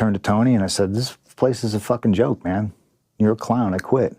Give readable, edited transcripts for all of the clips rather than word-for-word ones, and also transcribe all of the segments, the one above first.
turned to Tony and I said, "This place is a fucking joke, man. You're a clown. I quit."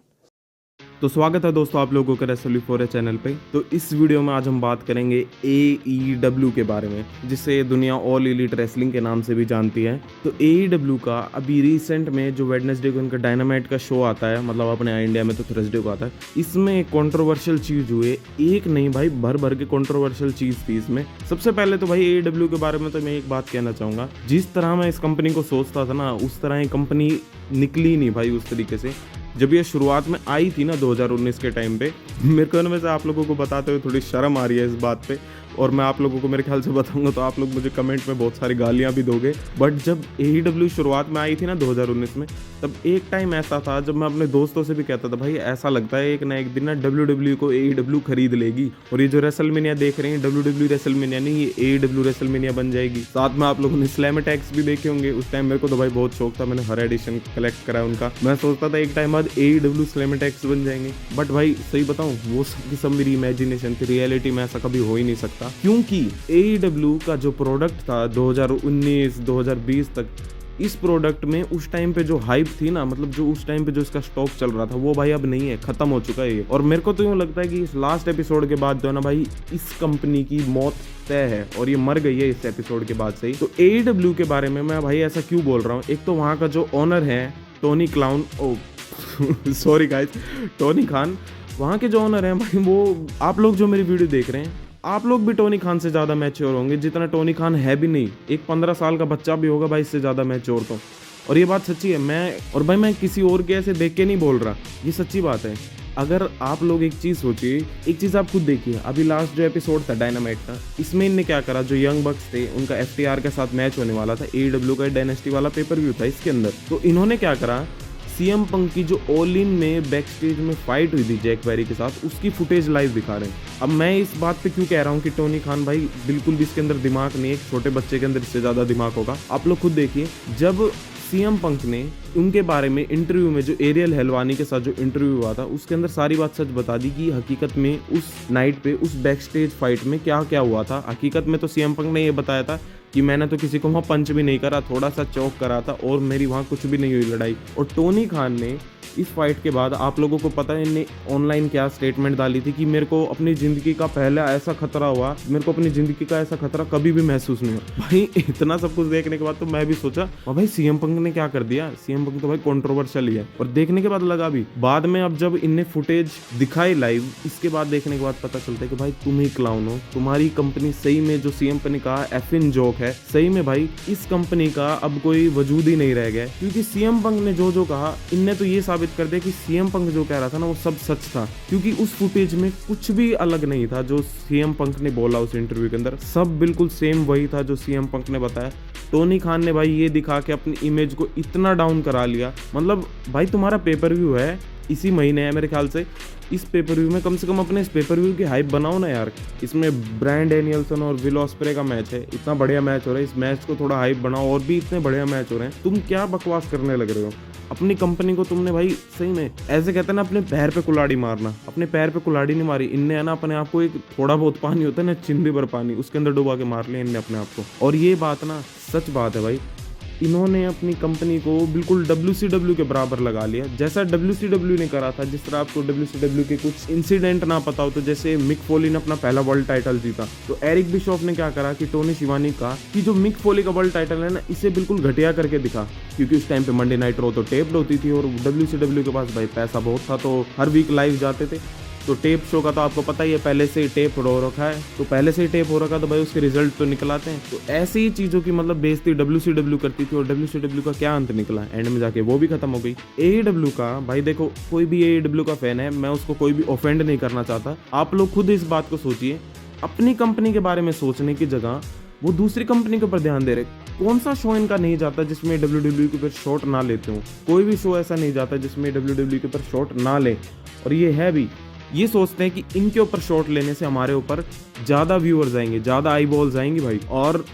तो स्वागत है दोस्तों आप लोगों का रेसोली4 चैनल पे। तो इस वीडियो में आज हम बात करेंगे AEW के बारे में, जिसे दुनिया ऑल एलीट रेसलिंग के नाम से भी जानती है। तो AEW का अभी रिसेंट में जो वेडनेसडे को इनका डायनामाइट का शो आता है, मतलब अपने यहाँ इंडिया में तो थर्सडे को आता है, इसमें एक कंट्रोवर्शियल चीज़ हुई। एक नहीं भाई, भर भर के कंट्रोवर्शियल चीज़ थी इसमें। सबसे पहले तो भाई AEW के बारे में तो मैं एक बात कहना चाहूँगा, जिस तरह मैं इस कंपनी को सोचता था ना, उस तरह ये कंपनी निकली नहीं भाई उस तरीके से। जब ये शुरुआत में आई थी ना 2019 के टाइम पे, मेरे को इनमें से आप लोगों को बताते हुए थोड़ी शर्म आ रही है इस बात पे, और मैं आप लोगों को मेरे ख्याल से बताऊंगा तो आप लोग मुझे कमेंट में बहुत सारी गालियां भी दोगे। बट जब AEW शुरुआत में आई थी ना 2019 में, तब एक टाइम ऐसा था जब मैं अपने दोस्तों से भी कहता था भाई ऐसा लगता है एक ना एक दिन ना WWE को AEW खरीद लेगी, और ये जो रेसलमेनिया देख रहे हैं WWE रेसलमेनिया नहीं, ये AEW रेसलमेनिया बन जाएगी। साथ में आप लोगों ने स्लैम अटैक्स भी देखे होंगे। उस टाइम मेरे को तो भाई बहुत शौक था, मैंने हर एडिशन कलेक्ट करा उनका। मैं सोचता था एक टाइम बाद AEW स्लैम अटैक्स बन जाएंगे। बट भाई सही बताऊं, वो सब मेरी इमेजिनेशन थी, रियलिटी में ऐसा कभी हो ही नहीं सकता। क्योंकि AEW का जो प्रोडक्ट था 2019-2020 तक, इस प्रोडक्ट में उस टाइम पे जो हाइप थी ना, मतलब जो उस टाइम पे जो इसका स्टॉक चल रहा था, वो भाई अब नहीं है, खत्म हो चुका है ये। और मेरे को तो यूँ लगता है कि इस लास्ट एपिसोड के बाद जो है ना भाई, इस कंपनी की मौत तय है, और ये मर गई है इस एपिसोड के बाद से ही। तो AEW के बारे में मैं भाई ऐसा क्यों बोल रहा हूँ, एक तो वहाँ का जो ओनर है Tony clown, sorry guys, Tony Khan, वहाँ के जो ओनर हैं भाई, वो आप लोग जो मेरी वीडियो देख रहे हैं, आप लोग भी टोनी खान से ज़्यादा मैच्योर होंगे, जितना टोनी खान है भी नहीं। एक 15 साल का बच्चा भी होगा भाई इससे ज़्यादा मैच्योर तो। और ये बात सच्ची है। मैं किसी और के ऐसे देख के नहीं बोल रहा, ये सच्ची बात है। अगर आप लोग एक चीज़ सोचिए, एक चीज़ आप खुद देखिए, अभी लास्ट जो एपिसोड था डायनामाइट का, इसमें इनने क्या करा, जो यंग बक्स थे उनका FTR के साथ मैच होने वाला था, AEW का डायनेस्टी वाला पेपर व्यू था इसके अंदर। तो इन्होंने क्या करा, CM पंक की जो ऑल इन में बैक स्टेज में फाइट हुई थी जैक बैरी के साथ, उसकी फुटेज लाइव दिखा रहे हैं। अब मैं इस बात पे क्यों कह रहा हूँ कि टोनी खान भाई बिल्कुल भी इसके अंदर दिमाग नहीं है, एक छोटे बच्चे के अंदर इससे ज़्यादा दिमाग होगा। आप लोग खुद देखिए, जब CM पंक ने उनके बारे में इंटरव्यू में, जो एरियल हेलवानी के साथ जो इंटरव्यू हुआ था, उसके अंदर सारी बात सच बता दी कि हकीकत में उस नाइट पे, उस बैक स्टेज फाइट में क्या क्या हुआ था। हकीकत में तो CM पंक ने ये बताया था कि मैंने तो किसी को वहाँ पंच भी नहीं करा, थोड़ा सा चौक करा था, और मेरी वहाँ कुछ भी नहीं हुई लड़ाई। और टोनी खान ने इस फाइट के बाद, आप लोगों को पता है इन्हें ऑनलाइन क्या स्टेटमेंट डाली थी कि मेरे को अपनी ज़िंदगी का पहला ऐसा खतरा हुआ, मेरे को अपनी ज़िंदगी का ऐसा खतरा कभी भी महसूस नहीं हुआ। भाई इतना सब कुछ देखने के बाद तो मैं भी सोचा, और भाई CM पंक ने क्या कर दिया। CM पंक तो भाई कंट्रोवर्शियल ही है, और देखने के बाद लगा भी, बाद में अब जब इनने फुटेज दिखाई लाइव, इसके बाद देखने के बाद पता चलता है कि भाई तुम ही क्लाउन हो, तुम्हारी कंपनी सही में, जो CM पंक ने कहा एफिन जोक है, सही में भाई इस कंपनी का अब कोई वजूद ही नहीं रह गया। क्योंकि CM पंक ने जो कहा, इनने तो ये साबित कर दिया कि CM पंक जो कह रहा था ना, वो सब सच था। क्योंकि उस फुटेज में कुछ भी अलग नहीं था जो CM पंक ने बोला उस इंटरव्यू के अंदर, सब बिल्कुल सेम वही था जो CM पंक ने बताया। टोनी खान ने भाई ये दिखा के अपनी इमेज को इतना डाउन करा लिया। मतलब भाई तुम्हारा पेपर व्यू है, इसी महीने है मेरे ख्याल से, इस पेपर व्यू में कम से कम अपने इस पेपर व्यू की हाइप बनाओ ना यार। इसमें ब्रायन डेनियल्सन और विल ऑस्प्रे का मैच है, इतना बढ़िया मैच हो रहा है, इस मैच को थोड़ा हाइप बनाओ। और भी इतने बढ़िया मैच हो रहे हैं, तुम क्या बकवास करने लग रहे हो। अपनी कंपनी को तुमने भाई सही में, ऐसे कहते हैं ना, अपने पैर पे कुल्हाड़ी मारना, अपने पैर पे कुल्हाड़ी नहीं मारी इनने, है ना, अपने आप को एक थोड़ा बहुत पानी होता है ना, चिंदी भर पानी, उसके अंदर डुबा के मार लिया इनने अपने आप को। और ये बात ना सच बात है भाई, इन्होंने अपनी कंपनी को बिल्कुल WCW के बराबर लगा लिया, जैसा WCW ने करा था। जिस तरह आपको WCW के कुछ इंसिडेंट ना पता हो, तो जैसे मिक फोली ने अपना पहला वर्ल्ड टाइटल जीता, तो एरिक बिशॉफ ने क्या करा कि टोनी शिवानी का कि जो मिक फोली का वर्ल्ड टाइटल है ना, इसे बिल्कुल घटिया करके दिखा। क्योंकि उस टाइम पे मंडे नाइट रॉ तो टेप्ड होती थी, और WCW के पास भाई पैसा बहुत था, तो हर वीक लाइव जाते थे। तो टेप शो का तो आपको पता ही है, पहले से ही टेप हो रखा है, तो पहले से ही टेप हो रखा, तो भाई उसके रिजल्ट तो निकल आते हैं। तो ऐसी ही चीज़ों की मतलब बेइज्जती WCW करती थी, और WCW का क्या अंत निकला, एंड में जाके वो भी खत्म हो गई। AEW का भाई देखो, कोई भी AEW का फैन है, मैं उसको कोई भी ऑफेंड नहीं करना चाहता। आप लोग खुद इस बात को सोचिए, अपनी कंपनी के बारे में सोचने की जगह वो दूसरी कंपनी के ऊपर ध्यान दे रहे। कौन सा शो इनका नहीं जाता जिसमें WWE के ऊपर शॉट ना लेते हो, कोई भी शो ऐसा नहीं जाता जिसमें WWE के ऊपर शॉट ना ले। और ये है भी, ये सोचते हैं कि इनके ऊपर शॉट लेने से हमारे ऊपर ज़्यादा व्यूअर्स आएंगे, ज़्यादा आई बॉल्स आएंगी भाई। और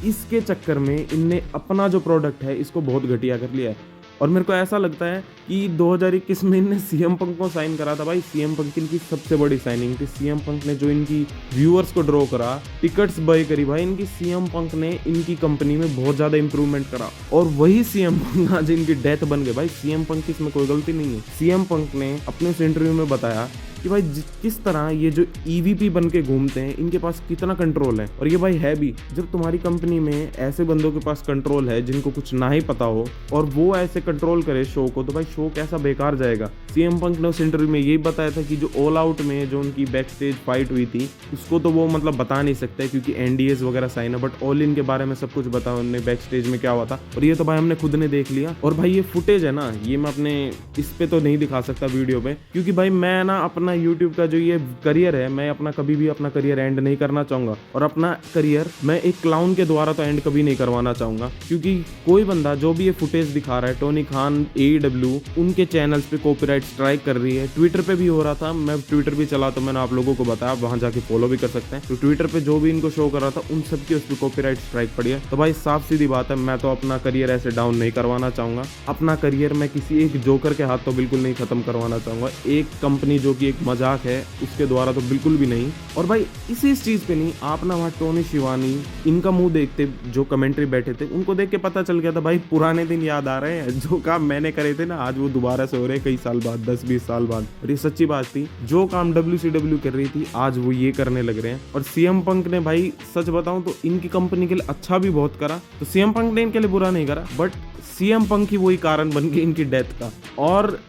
इसके चक्कर में इनने अपना जो प्रोडक्ट है इसको बहुत घटिया कर लिया है। और मेरे को ऐसा लगता है कि 2021 में इनने सीएम पंक को साइन करा था भाई। सीएम पंक इनकी सबसे बड़ी साइनिंग थी। सीएम पंक ने जो इनकी व्यूअर्स को ड्रॉ करा, टिकट्स बाय करी भाई इनकी, सीएम पंक ने इनकी कंपनी में बहुत ज्यादा इंप्रूवमेंट करा। और वही सीएम पंक आज इनकी डेथ बन गए भाई। सीएम पंक की इसमें कोई गलती नहीं है। सीएम पंक ने अपने उस इंटरव्यू में बताया कि भाई किस तरह ये जो ईवीपी बन के घूमते हैं, इनके पास कितना कंट्रोल है। और ये भाई है भी। जब तुम्हारी कंपनी में ऐसे बंदों के पास कंट्रोल है जिनको कुछ ना ही पता हो, और वो ऐसे कंट्रोल करे शो को, तो भाई शो कैसा बेकार जाएगा। सीएम पंक ने उस इंटरव्यू में यही बताया था कि जो ऑल आउट में जो उनकी बैक स्टेज फाइट हुई थी, उसको तो वो मतलब बता नहीं सकते क्योंकि एनडीएस वगैरह साइन है, बट ऑल इन के बारे में सब कुछ बताया उन्होंने, बैक स्टेज में क्या हुआ था। और ये तो भाई हमने खुद ने देख लिया। और भाई ये फुटेज है ना, ये मैं अपने इस पे तो नहीं दिखा सकता वीडियो पे, क्योंकि भाई मैं ना अपना यूट्यूब का जो ये करियर है, मैं अपना कभी भी अपना करियर एंड नहीं करना चाहूंगा। और अपना करियर मैं एक क्लाउन के द्वारा तो एंड कभी नहीं करवाना चाहूंगा, क्योंकि कोई बंदा जो भी ये फुटेज दिखा रहा है, टोनी खान, AEW, उनके चैनल्स पे कॉपीराइट स्ट्राइक कर रही है। ट्विटर पे भी हो रहा था, मैं ट्विटर भी चला तो मैंने आप लोगों को बताया, वहां जाके फॉलो भी कर सकते हैं। तो ट्विटर पे जो भी इनको शो कर रहा था उन सबकी उस पर कॉपीराइट स्ट्राइक पड़ी है। तो भाई साफ सीधी बात है, मैं तो अपना करियर ऐसे डाउन नहीं करवाना चाहूंगा। अपना करियर मैं किसी एक जोकर के हाथ तो बिल्कुल नहीं खत्म करवाना चाहूंगा। एक कंपनी जो कि एक मजाक है उसके द्वारा तो बिल्कुल भी नहीं। और भाई इस चीज पे नहीं, आप ना वहाँ टोनी शिवानी इनका मुंह देखते, जो कमेंट्री बैठे थे उनको देख के पता चल गया था भाई पुराने दिन याद आ रहे हैं। जो काम मैंने करे थे ना, आज वो दोबारा से हो रहे कई साल बाद, 10-20 साल बाद। और ये सच्ची बात थी, जो काम WCW कर रही थी आज वो ये करने लग रहे हैं। और सीएम पंक ने भाई सच बताऊं तो इनकी कंपनी के लिए अच्छा भी बहुत करा। तो सीएम पंक ने इनके लिए बुरा नहीं करा, बट सीएम पंक ही वही कारण बन गई इनकी डेथ का। और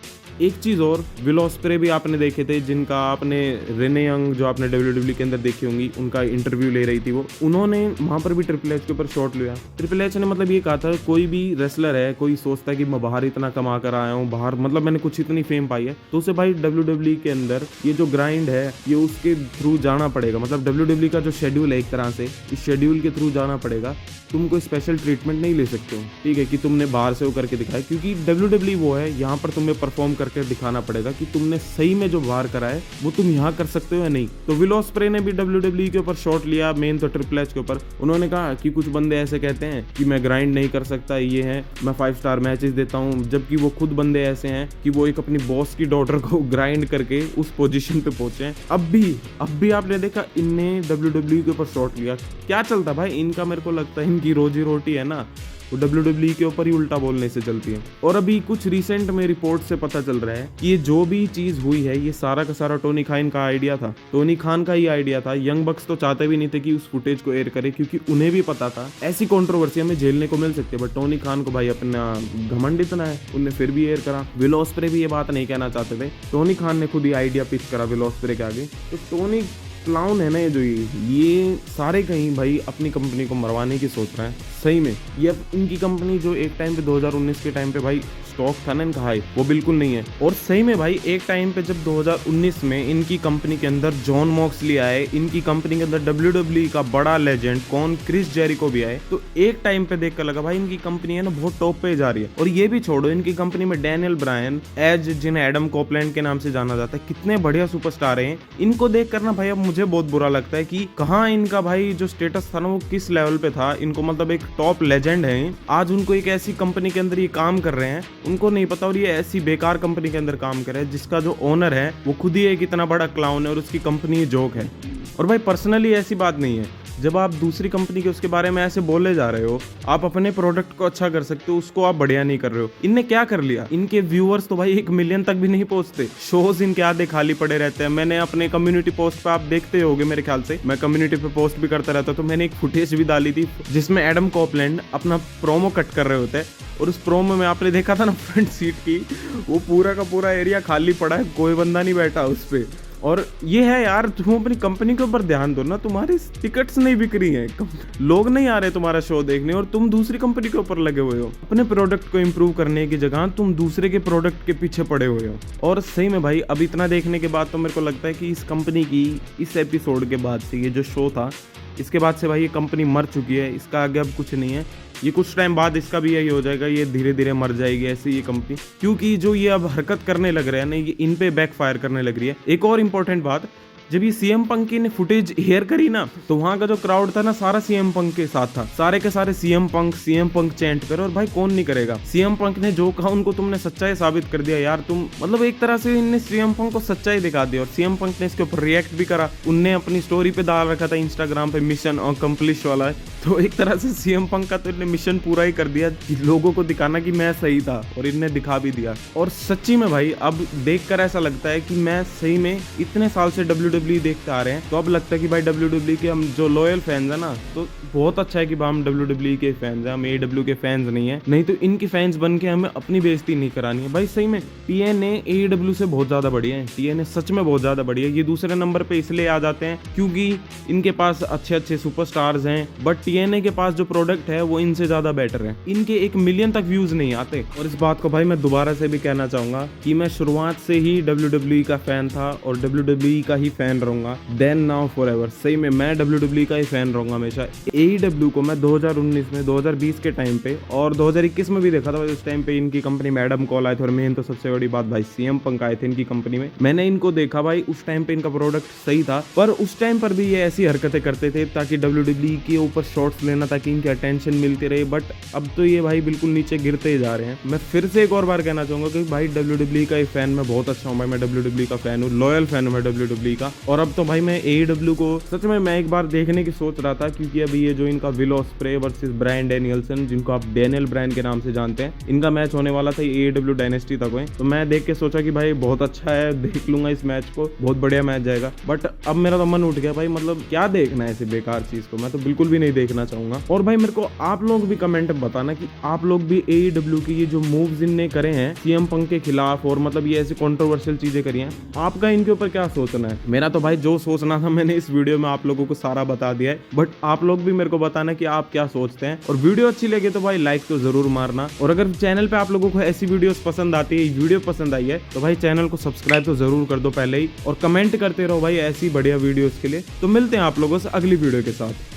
एक चीज और, विल ऑस्प्रे भी आपने देखे थे, जिनका आपने रेने यंग जो आपने WWE के अंदर देखी होंगी, उनका इंटरव्यू ले रही थी वो, उन्होंने वहां पर भी ट्रिपल एच के ऊपर शॉट लिया। ट्रिपल एच ने मतलब ये कहा था, कोई भी रेसलर है, कोई सोचता है कि मैं बाहर इतना कमा कर आया हूँ, बाहर मतलब मैंने कुछ इतनी फेम पाई है, तो उसे भाई WWE के अंदर ये जो ग्राइंड है ये उसके थ्रू जाना पड़ेगा। मतलब WWE का जो शेड्यूल है एक तरह से, इस शेड्यूल के थ्रू जाना पड़ेगा। तुम कोई स्पेशल ट्रीटमेंट नहीं ले सकते हो, ठीक है, कि तुमने बाहर से वो करके दिखाया, क्योंकि WWE वो है, यहाँ पर तुम्हें परफॉर्म करके दिखाना पड़ेगा कि तुमने सही में जो बाहर करा है वो तुम यहाँ कर सकते हो या नहीं। तो विल ऑस्प्रे ने भी WWE के ऊपर शॉट लिया, मेन तो ट्रिपल एच के ऊपर। उन्होंने कहा कि कुछ बंदे ऐसे कहते हैं कि मैं ग्राइंड नहीं कर सकता, ये है, मैं 5 स्टार मैचेस देता हूँ, जबकि वो खुद बंदे ऐसे हैं कि वो एक अपनी बॉस की डॉटर को ग्राइंड करके उस पोजीशन पे पहुंचे हैं। अब भी आपने देखा इनने WWE के ऊपर शॉट लिया। क्या चलता भाई इनका, मेरे को लगता है इनकी रोजी रोटी है ना वो WWE के ऊपर ही उल्टा बोलने से चलती है। और अभी कुछ रिसेंट में रिपोर्ट से पता चल रहा है कि ये जो भी चीज हुई है ये सारा का सारा टोनी खान का आइडिया था, टोनी खान का ही आइडिया था। यंग बक्स तो चाहते भी नहीं थे कि उस फुटेज को एयर करे, क्योंकि उन्हें भी पता था ऐसी कंट्रोवर्सी हमें झेलने को मिल सकती है, बट टोनी खान को भाई अपना घमंड इतना है, उनने फिर भी एयर करा। विल ऑस्प्रे भी ये बात नहीं कहना चाहते थे, टोनी खान ने खुद ही आइडिया पिच करा विल ऑस्प्रे के आगे। तो टोनी क्लाउन है ना ये जो ये सारे कहीं भाई अपनी कंपनी को मरवाने की सोच रहे हैं सही में। ये इनकी कंपनी जो एक टाइम पे 2019 के टाइम पे भाई स्टॉक था ना इनका हाई, वो बिल्कुल नहीं है। और सही में भाई एक टाइम पे जब 2019 में इनकी कंपनी के अंदर जॉन मॉक्सली आए, इनकी कंपनी के अंदर WWE का बड़ा लेजेंड कौन क्रिस जेरिको भी आए, तो एक टाइम पे देख कर लगा भाई इनकी कंपनी है ना बहुत टॉप पे जा रही है। और ये भी छोड़ो, इनकी कंपनी में डैनियल ब्रायन एज, जिन्हें एडम कॉपलैंड के नाम से जाना जाता है, कितने बढ़िया सुपरस्टार हैं। इनको देख कर ना भाई अब मुझे बहुत बुरा लगता है कि कहाँ इनका भाई जो स्टेटस था ना वो किस लेवल पे था। इनको मतलब एक टॉप लेजेंड है, आज उनको एक ऐसी कंपनी के अंदर ये काम कर रहे हैं, उनको नहीं पता, और ये ऐसी बेकार कंपनी के अंदर काम कर रहे हैं जिसका जो ओनर है वो खुद ही एक इतना बड़ा क्लाउन है और उसकी कंपनी जोक है। और भाई पर्सनली ऐसी बात नहीं है, जब आप दूसरी कंपनी के उसके बारे में ऐसे बोले जा रहे हो, आप अपने प्रोडक्ट को अच्छा कर सकते हो, उसको आप बढ़िया नहीं कर रहे हो। इनने क्या कर लिया, इनके व्यूअर्स तो भाई 1 मिलियन तक भी नहीं पहुंचते, शोज इनके आधे खाली पड़े रहते हैं। मैंने अपने कम्युनिटी पोस्ट पे, आप देखते होगे मेरे ख्याल से, मैं कम्युनिटी पे पोस्ट भी करता रहता, तो मैंने एक फुटेज भी डाली थी जिसमें एडम कॉपलैंड अपना प्रोमो कट कर रहे होते हैं, और उस प्रोमो में आपने देखा था ना फ्रंट सीट की वो पूरा का पूरा एरिया खाली पड़ा है, कोई बंदा नहीं बैठा उस पे। और ये है यार, तुम अपनी कंपनी के ऊपर ध्यान दो ना, तुम्हारी टिकट्स नहीं बिक रही हैं, लोग नहीं आ रहे तुम्हारा शो देखने, और तुम दूसरी कंपनी के ऊपर लगे हुए हो। अपने प्रोडक्ट को इंप्रूव करने की जगह तुम दूसरे के प्रोडक्ट के पीछे पड़े हुए हो। और सही में भाई अब इतना देखने के बाद तो मेरे को लगता है कि इस कंपनी की इस एपिसोड के बाद से, ये जो शो था इसके बाद से भाई ये कंपनी मर चुकी है, इसका आगे अब कुछ नहीं है। ये कुछ टाइम बाद इसका भी यही हो जाएगा, ये धीरे धीरे मर जाएगी ऐसी ये कंपनी, क्योंकि जो ये अब हरकत करने लग रहे हैं ना, ये इन पे बैकफायर करने लग रही है। एक और इम्पोर्टेंट बात, जब ये सीएम पंक की ने फुटेज हेयर करी ना, तो वहां का जो क्राउड था ना सारा सीएम पंक के साथ था, सारे के सारे सीएम पंक चैंट करे। और भाई कौन नहीं करेगा, सीएम पंक ने जो कहा उनको तुमने सच्चाई साबित कर दिया यार। तुम मतलब एक तरह से इनने सीएम पंक को सच्चाई दिखा दी। और सीएम पंक ने इसके ऊपर रिएक्ट भी करा, उनने अपनी स्टोरी पे डाल रखा था इंस्टाग्राम पे, मिशन अकम्प्लिश वाला है। तो एक तरह से सीएम पंक का तो इनने मिशन पूरा ही कर दिया कि लोगों को दिखाना कि मैं सही था, और इनने दिखा भी दिया। और सच्ची में भाई अब देखकर ऐसा लगता है कि मैं सही में इतने साल से WWE देखते आ रहे हैं, तो अब लगता है कि भाई WWE के हम जो लॉयल फैंस है ना, तो बहुत अच्छा है कि हम WWE के फैंस हैं, हम AEW के फैंस नहीं है। नहीं तो इनकी फैंस बन के हमें अपनी बेइज्जती नहीं करानी है भाई। सही में TNA AEW से बहुत ज्यादा बढ़िया है, TNA सच में बहुत ज्यादा बढ़िया है। ये दूसरे नंबर पे इसलिए आ जाते हैं क्योंकि इनके पास अच्छे अच्छे सुपरस्टार्स हैं, बट TNA के पास जो प्रोडक्ट है वो इनसे ज्यादा बेटर है। इनके 1 मिलियन तक व्यूज नहीं आते। और इस बात को भाई मैं दोबारा से भी कहना चाहूंगा कि मैं शुरुआत से ही WWE का फैन था और WWE का ही फैन रहूंगा, देन नाउ फॉरएवर। सही में मैं WWE का ही फैन रहूंगा हमेशा। AEW को मैं 2019 में, 2020 के टाइम पे और 2021 में भी देखा था। उस टाइम पे इनकी कंपनी में एडम कॉल आए थे, और मेन तो सबसे बड़ी बात भाई सीएम पंक आए थे इनकी कंपनी में। मैंने इनको देखा भाई, उस टाइम पे इनका प्रोडक्ट सही था, पर उस टाइम पर भी ये ऐसी हरकतें करते थे ताकि WWE के ऊपर शॉट्स लेना, ताकि इनकी अटेंशन मिलती रहे। बट अब तो ये भाई बिल्कुल नीचे गिरते ही जा रहे हैं। मैं फिर से एक और बार कहना चाहूंगा कि भाई WWE का एक फैन मैं बहुत अच्छा हूँ भाई, मैं WWE का फैन हूँ, लॉयल फैन हूँ मैं WWE का। और अब तो भाई मैं AEW को सच में मैं एक बार देखने की सोच रहा था, क्योंकि अभी ये जो इनका विल ऑस्प्रे वर्सेस ब्रायन डैनियल्सन, जिनको आप डैनियल ब्रायन के नाम से जानते हैं, इनका मैच होने वाला था AEW डायनेस्टी तक में। तो मैं देख के सोचा कि भाई बहुत अच्छा है, देख लूंगा इस मैच को, बहुत बढ़िया मैच जाएगा। बट अब मेरा तो मन उठ गया भाई, मतलब क्या देखना है ऐसे बेकार चीज को, मैं तो बिल्कुल भी नहीं देखना चाहूंगा। और भाई मेरे को आप लोग भी कमेंट में बताना कि आप लोग भी AEW की ये जो मूव्स इनने करे हैं सीएम पंक के खिलाफ, और मतलब ये ऐसी कंट्रोवर्शियल चीजें करी हैं, आपका इनके ऊपर क्या सोचना है। मेरा तो भाई जो सोचना था मैंने इस वीडियो में आप लोगों को सारा बता दिया है, बट आप लोग भी मेरे को बताना कि आप क्या सोचते हैं। और वीडियो अच्छी लगे तो भाई लाइक तो जरूर मारना। और अगर चैनल पे आप लोगों को ऐसी वीडियोस पसंद आती है, वीडियो पसंद आई है, तो भाई चैनल को सब्सक्राइब तो जरूर कर दो पहले ही, और कमेंट करते रहो भाई ऐसी बढ़िया वीडियोस के लिए। तो मिलते हैं आप लोगों से अगली वीडियो के साथ।